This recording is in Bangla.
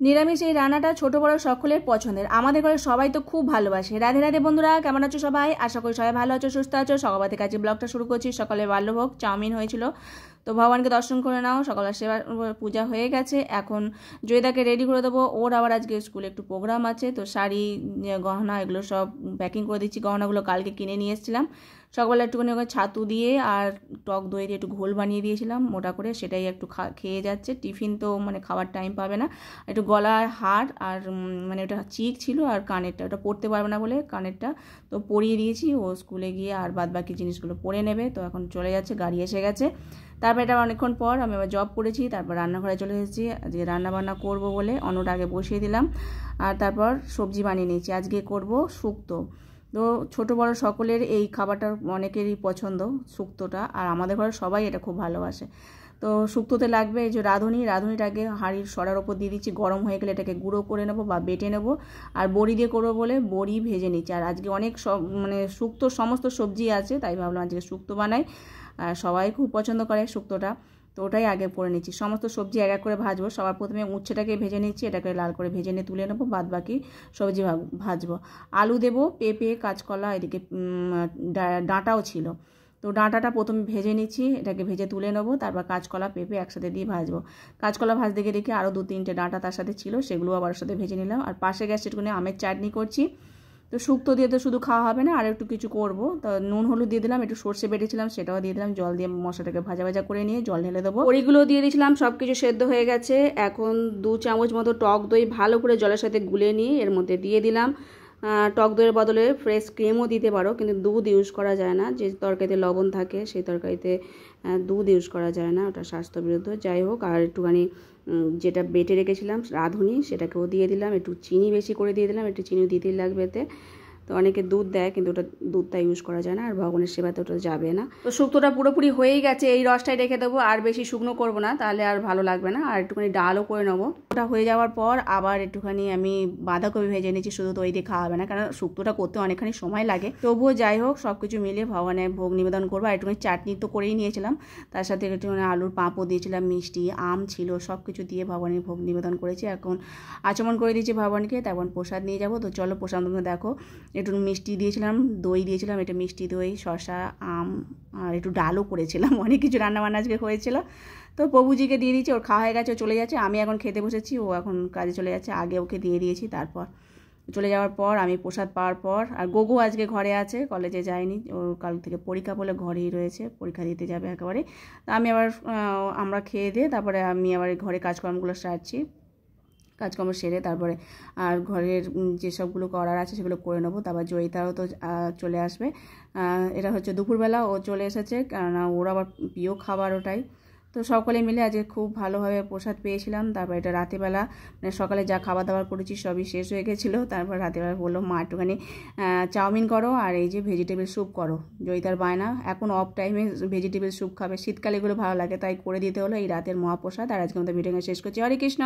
নিরামিষ এই রান্নাটা ছোট বড় সকলের পছন্দের, আমাদের ঘরে সবাই তো খুব ভালোবাসে। রাধে রাধে বন্ধুরা, কেমন আছো সবাই? আশা করি সবাই ভালো আছো, সুস্থ আছো। সকাল থেকে আজকে ব্লগটা শুরু করছি। সকালে বাল্যভোগ চাউমিন হয়েছিল, তো ভগবানকে দর্শন করে নাও। সকালের সেবা পূজা হয়ে গেছে, এখন জয়দাকে রেডি করে দেবো। ওর আবার আজকে স্কুলে একটু প্রোগ্রাম আছে, তো শাড়ি গহনা এগুলো সব প্যাকিং করে দিচ্ছি। গহনাগুলো কালকে কিনে নিয়ে এসেছিলাম। সকালবেলা একটুখানি ওখানে ছাতু দিয়ে আর টক দই দিয়ে একটু ঘোল বানিয়ে দিয়েছিলাম মোটা করে, সেটাই একটু খেয়ে যাচ্ছে। টিফিন তো মানে খাওয়ার টাইম পাবে না। একটু গলার হার আর মানে ওটা চিক ছিল, আর কানেরটা ওটা পরতে পারবে না বলে কানেরটা তো পরিয়ে দিয়েছি। ও স্কুলে গিয়ে আর বাদ বাকি জিনিসগুলো পরে নেবে। তো এখন চলে যাচ্ছে, গাড়ি এসে গেছে। তারপর এটা অনেকক্ষণ পর আমি আবার জব করেছি, তারপর রান্নাঘরে চলে এসেছি। আজকে রান্নাবান্না করবো বলে অন্যটা আগে বসিয়ে দিলাম, আর তারপর সবজি বানিয়ে নিয়েছি। আজকে করব শুক্তো। তো ছোটো বড়ো সকলের এই খাবারটা অনেকেরই পছন্দ শুক্তোটা, আর আমাদের ঘরে সবাই এটা খুব ভালোবাসে। তো শুক্তোতে লাগবে এই যে রাঁধুনিটাকে হাঁড়ির সরার ওপর দিয়ে দিচ্ছি। গরম হয়ে গেলে এটাকে গুঁড়ো করে নেবো বা বেটে নেবো, আর বড়ি দিয়ে করবো বলে বড়ি ভেজে নিচ্ছি। আর আজকে অনেক মানে শুক্তোর সমস্ত সবজি আছে, তাই ভাবলাম আজকে শুক্তো বানাই। আর সবাই খুব পছন্দ করে শুক্তোটা, তো ওটাই আগে করে নিচ্ছি। সমস্ত সবজি এক এক করে ভাজবো। সবার প্রথমে উচ্ছেটাকে ভেজে নিচ্ছি, এটাকে লাল করে ভেজে নিয়ে তুলে নেবো। বাদ বাকি সবজি ভাজবো। আলু দেবো, পেঁপে, কাঁচকলা, এদিকে ডাঁটাও ছিল, তো ডাঁটাটা প্রথমে ভেজে নিচ্ছি, এটাকে ভেজে তুলে নেবো। তারপর কাঁচকলা পেঁপে একসাথে দিয়ে ভাজবো। কাঁচকলা ভাজতে গিয়ে দেখি আরও 2-3টে ডাঁটা তার সাথে ছিল, সেগুলো আবার সাথে ভেজে নিলাম। আর পাশে গ্যাসে একটুখানি আমের চাটনি করছি। তো শুক্তো দিয়ে তো শুধু খাওয়া হবে না, আর একটু কিছু করবো। তো নুন হলুদ দিয়ে দিলাম, একটু সর্ষে বেটেছিলাম সেটাও দিয়ে দিলাম। জল দিয়ে মশলাটাকে ভাজা ভাজা করে নিয়ে জল ঢেলে দেবো। বড়িগুলো দিয়ে দিয়েছিলাম, সব কিছু সেদ্ধ হয়ে গেছে। এখন 2 চামচ মতো টক দই ভালো করে জলের সাথে গুলে নিয়ে এর মধ্যে দিয়ে দিলাম। টক দইয়ের বদলে ফ্রেশ ক্রিমও দিতে পারো, কিন্তু দুধ ইউজ করা যায় না। যে তরকারিতে লবণ থাকে সেই তরকারিতে দুধ ইউজ করা যায় না, ওটা স্বাস্থ্যবিরুদ্ধ। যাই হোক, আর একটুখানি যেটা বেটে রেখেছিলাম রাঁধুনি সেটাকেও দিয়ে দিলাম। একটু চিনি বেশি করে দিয়ে দিলাম, একটু চিনি দিতেই লাগবে এতে। তো অনেকে দুধ দেয়, কিন্তু ওটা দুধটা ইউজ করা যায় না, আর ভগবানের সেবাতে ওটা যাবে না। তো শুক্তোটা পুরোপুরি হয়েই গেছে, এই রসটাই রেখে দেবো। আর বেশি শুকনো করবো না, তাহলে আর ভালো লাগবে না। আর একটুখানি ডালও করে নেবো। ওটা হয়ে যাওয়ার পর আবার একটুখানি আমি বাঁধাকপি ভেজে নিচ্ছি। শুধু দই দিয়ে খাওয়া হবে না, কারণ শুক্তোটা করতে অনেকখানি সময় লাগে। তবুও যাই হোক, সব কিছু মিলিয়ে ভগবানের ভোগ নিবেদন করবো। আর একটুখানি চাটনি তো করেই নিয়েছিলাম, তার সাথে একটুখানি আলুর পাঁপড় দিয়েছিলাম, মিষ্টি আম ছিল, সব কিছু দিয়ে ভগবানের ভোগ নিবেদন করেছি। এখন আচমন করে দিয়েছি ভগবানকে, তখন প্রসাদ নিয়ে যাবো। তো চলো প্রসাদ দেখো। একটু মিষ্টি দিয়েছিলাম, দই দিয়েছিলাম, এটা মিষ্টি দই, শসা, আম, আর একটু ডালও করেছিলাম। অনেক কিছু রান্নাবান্না আজকে হয়েছিল। তো প্রভুজিকে দিয়ে দিয়েছি, ওর খাওয়া হয়ে গেছে, ও চলে যাচ্ছে। আমি এখন খেতে বসেছি, ও এখন কাজে চলে যাচ্ছে। আগে ওকে দিয়ে দিয়েছি, তারপর চলে যাওয়ার পর আমি প্রসাদ পাওয়ার পর, আর গোগো আজকে ঘরে আছে, কলেজে যায়নি। ওর কাল থেকে পরীক্ষা বলে ঘরেই রয়েছে, পরীক্ষা দিতে যাবে একেবারে। তা আমি আবার আমরা খেয়ে দিয়ে তারপরে আমি আবার ঘরে কাজকর্মগুলো সারছি। কাজকর্ম সেরে তারপরে আর ঘরের যেসবগুলো করার আছে সেগুলো করে নেবো। তারপর জয়িতাও তো চলে আসবে। এটা হচ্ছে দুপুরবেলা ও চলে এসেছে, কারণ ওর আবার প্রিয় খাবার ওটাই। তো সকলে মিলে আজকে খুব ভালোভাবে প্রসাদ পেয়েছিলাম। তারপর এটা রাতেবেলা মানে সকালে যা খাবার দাবার করেছি সবই শেষ হয়ে গেছিলো। তারপর রাতেবেলা বললো মা একটুখানি চাউমিন করো আর এই যে ভেজিটেবল স্যুপ করো। জয়িতার বায়না এখন অফ টাইমে ভেজিটেবল স্যুপ খাবে, শীতকালে এগুলো ভালো লাগে, তাই করে দিতে হলো এই রাতের মহাপ্রসাদ। আর আজকে আমাদের ভিডিও শেষ করছি। হরে কৃষ্ণ।